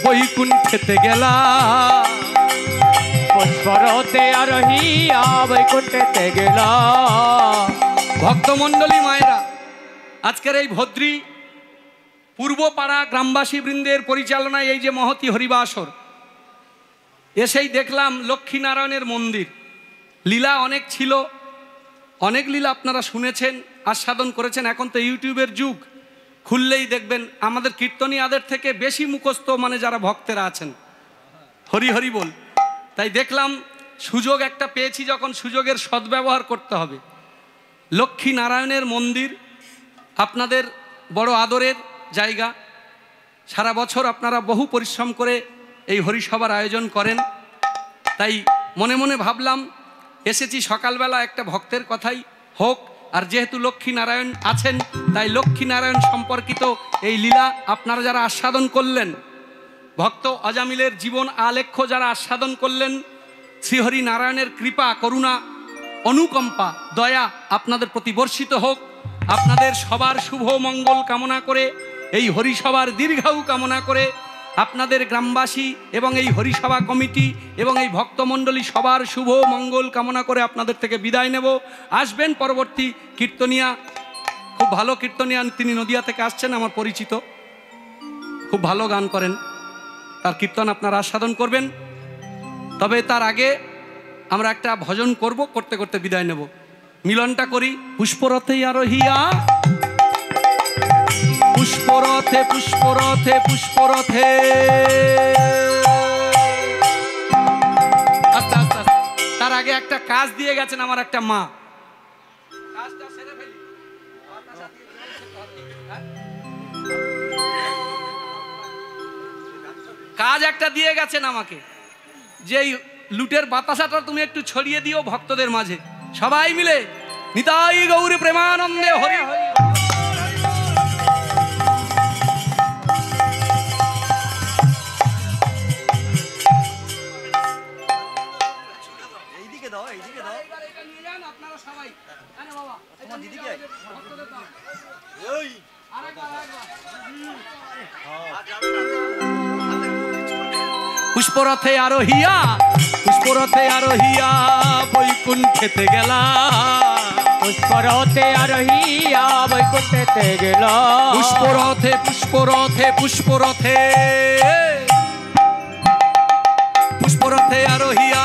বৈকুণ্ঠেতে গেলা। পুষ্পরথে আরোহিয়া বৈকুণ্ঠেতে গেলা। ভক্তমণ্ডলী মায়েরা, আজকের এই ভদ্রী পূর্বপাড়া গ্রামবাসী বৃন্দের পরিচালনায় এই যে মহতি হরিবাসর, এসেই দেখলাম লক্ষ্মীনারায়ণের মন্দির। লীলা অনেক ছিল, অনেক লীলা আপনারা শুনেছেন, আস্বাদন করেছেন। এখন তো ইউটিউবের যুগ, খুললেই দেখবেন আমাদের কীর্তনীয়াদের থেকে বেশি মুখস্থ মানে যারা ভক্তেরা আছেন, হরি হরি বল। তাই দেখলাম সুযোগ একটা পেয়েছি, যখন সুযোগের সদ্ব্যবহার করতে হবে। লক্ষ্মীনারায়ণের মন্দির আপনাদের বড় আদরের জায়গা। সারা বছর আপনারা বহু পরিশ্রম করে এই হরিসভার আয়োজন করেন। তাই মনে মনে ভাবলাম এসেছি সকালবেলা একটা ভক্তের কথাই হোক, আর যেহেতু লক্ষ্মীনারায়ণ আছেন তাই লক্ষ্মীনারায়ণ সম্পর্কিত এই লীলা আপনারা যারা আস্বাদন করলেন, ভক্ত অজামিলের জীবন আলেখ্য যারা আস্বাদন করলেন, শ্রীহরি নারায়ণের কৃপা, করুণা, অনুকম্পা, দয়া আপনাদের প্রতি বর্ষিত হোক। আপনাদের সবার শুভ মঙ্গল কামনা করে, এই হরিসভার দীর্ঘায়ু কামনা করে, আপনাদের গ্রামবাসী এবং এই হরিসভা কমিটি এবং এই ভক্তমণ্ডলী সবার শুভ মঙ্গল কামনা করে আপনাদের থেকে বিদায় নেব। আসবেন পরবর্তী কীর্তনিয়া, খুব ভালো কীর্তনিয়া, তিনি নদিয়া থেকে আসছেন, আমার পরিচিত, খুব ভালো গান করেন, তার কীর্তন আপনারা আস্বাদন করবেন। তবে তার আগে আমরা একটা ভজন করব, করতে করতে বিদায় নেব। মিলনটা করি। পুষ্পরথে আরোহিয়া, পুষ্পরথে পুষ্পরথে পুষ্পরথে। আস্তে আস্তে আস্তে, তার আগে একটা কাজ দিয়ে গেছেন আমার একটা মা, কাজটা সেরে ফেলি। কাজ একটা দিয়ে গেছেন আমাকে, যে এই লুটের বাতাসাটা তুমি একটু ছড়িয়ে দিও ভক্তদের মাঝে, সবাই মিলে। নিতাই গৌর প্রেমানন্দে হরি হরি। পুষ্পরথে আরোহিয়া, পুষ্পরথে আরোহিয়া বৈকুণ্ঠেতে গেলা। পুষ্পরথে আরোহিয়া বৈকুণ্ঠেতে গেলা। পুষ্পরথে পুষ্পরথে পুষ্পরথে পুষ্পরথে আরোহিয়া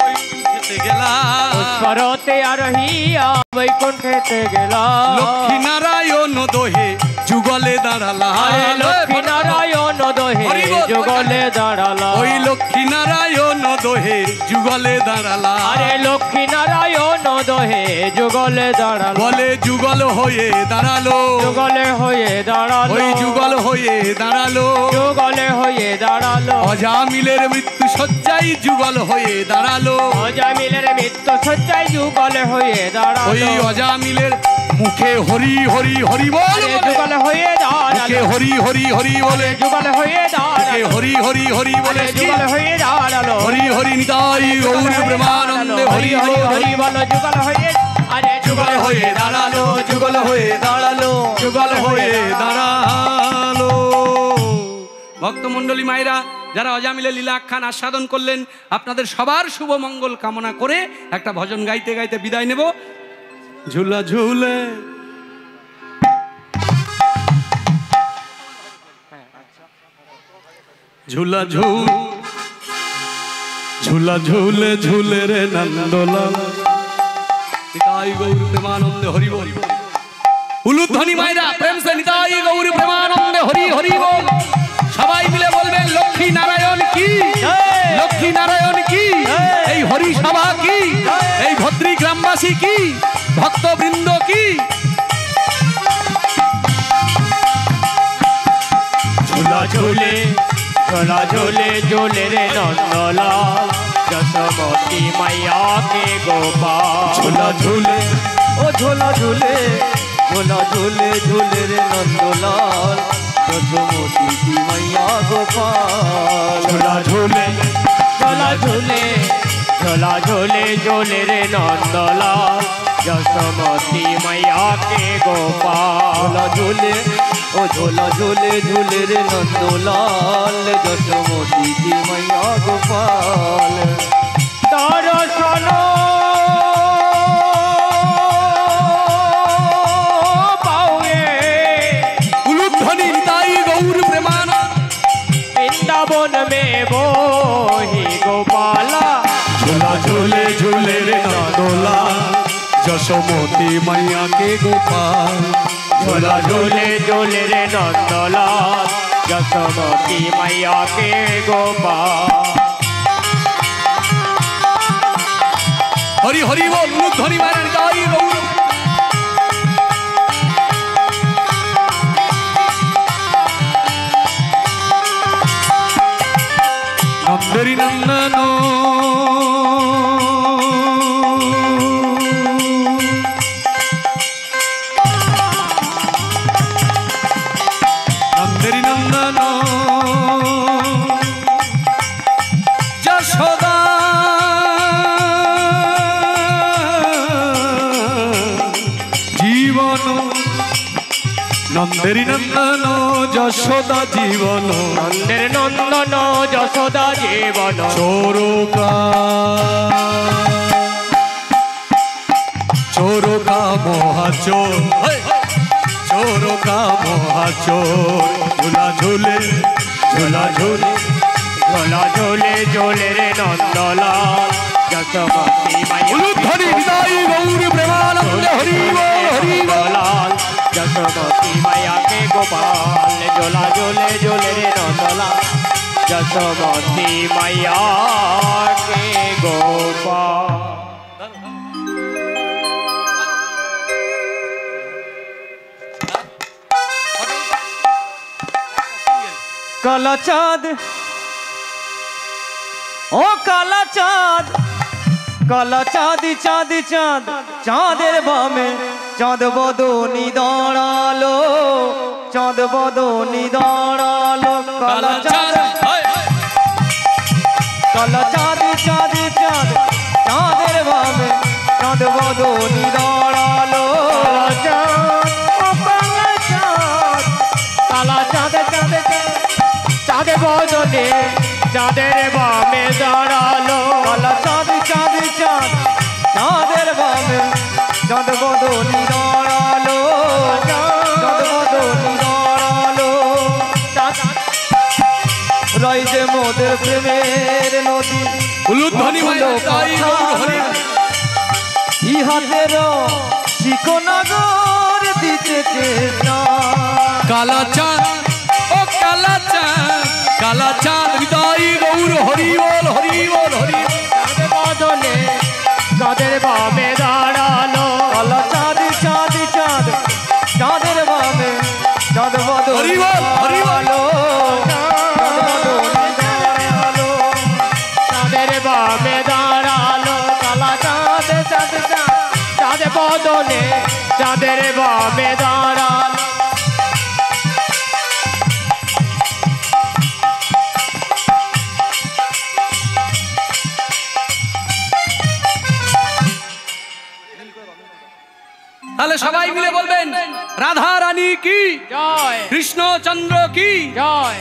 বৈকুণ্ঠেতে গেলা। পুষ্পরথে আরোহিয়া বৈকুণ্ঠেতে গেলা। লক্ষ্মীনারায়ণ দোহে যুগলে দাঁড়ালা। লক্ষ্মীনারায়ণ দোহে যুগলে দাঁড়ালা। ওই লক্ষ্মীনারায়ণ দোহে যুগলে দাঁড়ালা। আরে লক্ষ্মীনারায়ণ দোহে যুগলে দাঁড়ালা। বলে যুগল হয়ে দাঁড়ালো, যুগলে হয়ে দাঁড়ালো। ওই যুগল হয়ে দাঁড়ালো, যুগলে হয়ে দাঁড়ালো। অজামিলের মৃত্যু শয্যায় যুগল হয়ে দাঁড়ালো। অজামিলের মৃত্যু শয্যায় যুগল হয়ে ওই দাঁড়ালো অজামিলের মুখে হরি হরি হরি বল আরে যুগল হয়ে মুখে দাঁড়ালো হরি হরি হরি বলে যুগল হয়ে মুখে দাঁড়ালো হরি হরি হরি বলে আরে যুগল হয়ে দাঁড়ালো হরি হরি নিতাই গৌর প্রেমানন্দে হরি হরি হরি হরি বলো যুগল হয়ে আরে যুগল হয়ে দাঁড়ালো যুগল হয়ে দাঁড়ালো যুগল হয়ে দাঁড়ালো। ভক্তমণ্ডলী মায়েরা, যারা অজামিলে লীলা আখ্যান আস্বাদন করলেন, আপনাদের সবার শুভ মঙ্গল কামনা করে একটা ভজন গাইতে গাইতে বিদায় নেব। ঝুলা ঝুলে ঝুলা ঝুল ঝুলা ঝুলে ঝুলে রে নন্দলাল নিতাই গৌর প্রেমানন্দে হরি বল। উলুধ্বনি মায়েরা প্রেম সে নিতাই গৌর প্রেমানন্দে হরি হরি বল। সবাই মিলে বলবেন লক্ষ্মী নারায়ণ কি, লক্ষ্মী নারায়ণ কি, এই হরি সভা কি, এই ভদ্রী গ্রামবাসী কি, ভক্তবৃন্দ কি। ঝুলা ঝুলে ঝোলা ঝুলে ঝুলে রে নন্দলাল যশোমতী মাইয়া কে গোপাল ঝোলা ঝুলে ও ঝোলা ঝুলে ঝোলা ঝুলে ঝুলে রে নন্দলাল যশোমতী কি মাইয়া গোপাল। ঝোলা ঝুলে ঝোলা ঝুলে ঝোলা ঝুলে ঝুলে রে নন্দলাল যশোমতী মাইয়া কে গোপাল ঝোলা ঝুলে ও ঝোলা ঝুলে ঝুলে রে নন্দলাল যশোমতী কি মাইয়া গোপাল। দর্শন পাওয়ে উলুধ্বনি নিতাই গৌর প্রেমানন্দ বৃন্দাবন মে বহি গোপালা ঝুলা ঝুলে ঝুলে রে নন্দলাল যশোমতী মাইয়া কে গোপাল। ঝোলা ঝুলে ঝুলে রে নন্দলাল যশোমতী মাইয়া কে গোপাল হরি হরি বল। উলুধ্বনি মায়েরা নিতাই গৌর। নন্দেরি নন্দন নন্দেরি নন্দন যশোদা জীবন নন্দেরি নন্দন যশোদা জীবন নন্দের নন্দন যশোদা জীবন চোরকা চোরকা মহাচোর চোরকা মহাচোর ঝুলা ঝুলে ঝুলা ঝুলে ঝোলা ঝুলে ঝুলে রে নন্দলাল যশোমতী মাইয়া উলুধ্বনি নিতাই গৌর প্রেমানন্দে হরি বল হরি বল। লাল যশোমতী মাইয়া কে গোপাল ঝোলা ঝুলে ঝুলে রে নন্দলাল যশোমতী মাইয়া কে গোপাল। কালা চাঁদ ও কালা চাঁদ কালা চাঁদি চাঁদি চাঁদ চাঁদের বামে চাঁদ বদনি দাঁড়ালো চাঁদ বদনি দাঁড়ালো কালা চাঁদ কালা চাঁদি চাঁদি চাঁদ চাঁদের বামে চাঁদ বদনি দাঁড়ালো কালা চাঁদ চাঁদ চাঁদে বদনে চাঁদের বামে দাঁড়ালো কালা চাঁদি চাঁদি চাঁদ চাঁদের বামে চাঁদ বদনি দাঁড়ালো চাঁদ বদনি দাঁড়ালো রই যে মোদের প্রেমের নদী উলুধ্বনি মায়েরা নিতাই গৌর হরি বল। ইহাদের শিকনগর দিতেছে না কালা চাঁদ ও কালা চাঁদ কালা চাঁদ নিতাই গৌর হরি বল হরি বল হরি বল। চাঁদ বদনে চাঁদের বামে দাঁড়ালো কালা চাঁদি চাঁদি চাঁদ চাঁদের বামে চাঁদ হরি বল, হরি বল। চাঁদের বামে দাঁড়ালো কালা চাঁদ চাঁদ বদনে চাঁদের বামে দাঁড়ালো। তাহলে সবাই মিলে বলবেন রাধা রানী কি জয়, কৃষ্ণচন্দ্র কি জয়,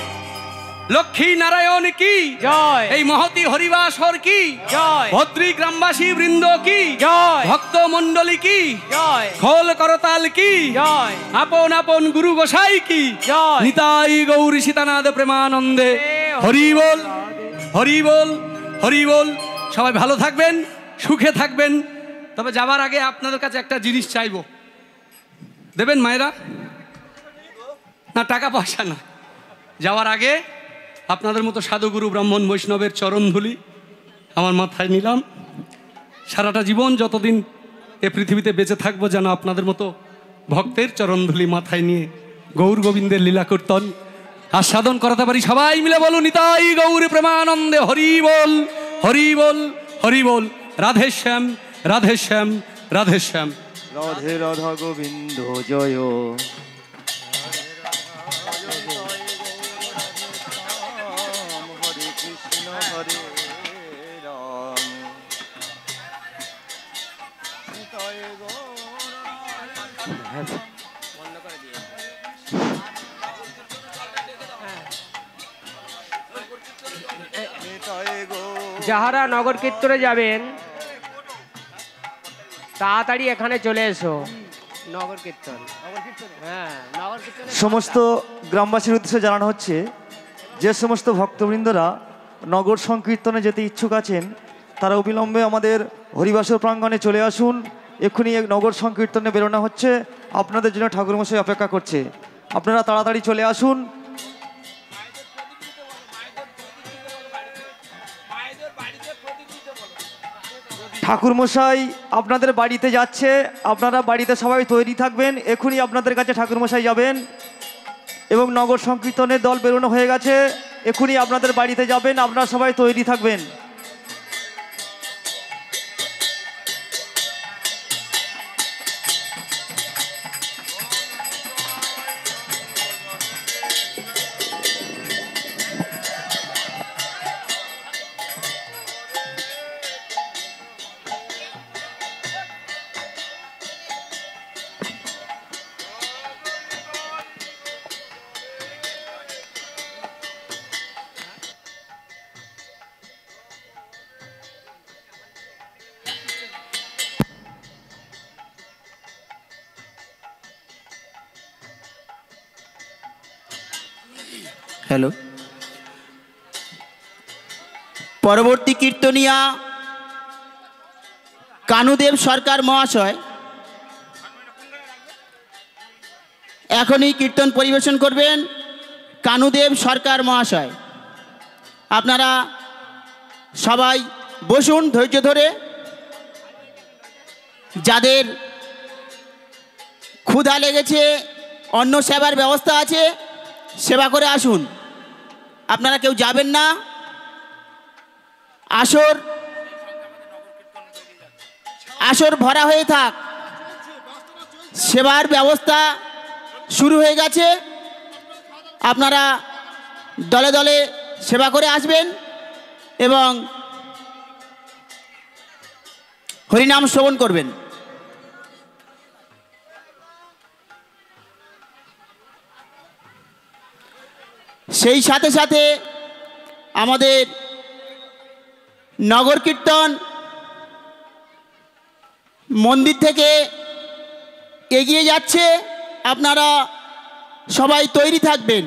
লক্ষ্মী নারায়ণ কি জয়, এই মহতি হরিবাসর কি জয়, ভদ্রী গ্রামবাসী বৃন্দ কি জয়, ভক্ত মন্ডলী কি জয়, খোল করতাল কি জয়, আপন আপন গুরু গোসাই কি জয়। নিতাই গৌরী সীতানাথ প্রেমানন্দে হরি বল হরি বল হরি বল। সবাই ভালো থাকবেন, সুখে থাকবেন। তবে যাবার আগে আপনাদের কাছে একটা জিনিস চাইবো, দেবেন মায়েরা? না টাকা পয়সা না, যাওয়ার আগে আপনাদের মতো সাধুগুরু ব্রাহ্মণ বৈষ্ণবের চরণধুলি আমার মাথায় নিলাম। সারাটা জীবন যতদিন এ পৃথিবীতে বেঁচে থাকবো যেন আপনাদের মতো ভক্তের চরণধুলি মাথায় নিয়ে গৌর গোবিন্দের লীলা কীর্তন আস্বাদন করাতে পারি। সবাই মিলে বলুন নিতাই গৌর প্রেমানন্দে হরি বল হরি বল হরি বল। রাধেশ্যাম রাধেশ্যাম রাধেশ্যাম। রাধে রাধা গোবিন্দ জয়। হরে কৃষ্ণ হরে রাম। যাহারা নগর কীর্তনে যাবেন তাড়াতাড়ি এখানে চলে এসো। নগর কীর্তন, হ্যাঁ নগর কীর্তন। সমস্ত গ্রামবাসীর উদ্দেশ্যে জানানো হচ্ছে, যে সমস্ত ভক্তবৃন্দরা নগর সংকীর্তনে যেতে ইচ্ছুক আছেন তারা অবিলম্বে আমাদের হরিবাসর প্রাঙ্গণে চলে আসুন। এক্ষুনি এক নগর সংকীর্তনে বেরোনো হচ্ছে, আপনাদের জন্য ঠাকুরমশাই অপেক্ষা করছে। আপনারা তাড়াতাড়ি চলে আসুন। ঠাকুরমশাই আপনাদের বাড়িতে যাচ্ছে, আপনারা বাড়িতে সবাই তৈরি থাকবেন। এক্ষুনি আপনাদের কাছে ঠাকুরমশাই যাবেন এবং নগর সংকীর্তনের দল বেরোনো হয়ে গেছে, এক্ষুনি আপনাদের বাড়িতে যাবেন। আপনারা সবাই তৈরি থাকবেন। হ্যালো, পরবর্তী কীর্তনিয়া কানুদেব সরকার মহাশয় এখনই কীর্তন পরিবেশন করবেন। কানুদেব সরকার মহাশয়, আপনারা সবাই বসুন ধৈর্য ধরে। যাদের ক্ষুধা লেগেছে অন্ন সেবার ব্যবস্থা আছে, সেবা করে আসুন। আপনারা কেউ যাবেন না। আসর ভরা হয়ে থাক, সেবার ব্যবস্থা শুরু হয়ে গেছে। আপনারা দলে দলে সেবা করে আসবেন এবং হরিনাম শ্রবণ করবেন। সেই সাথে সাথে আমাদের নগর কীর্তন মন্দির থেকে এগিয়ে যাচ্ছে, আপনারা সবাই তৈরি থাকবেন।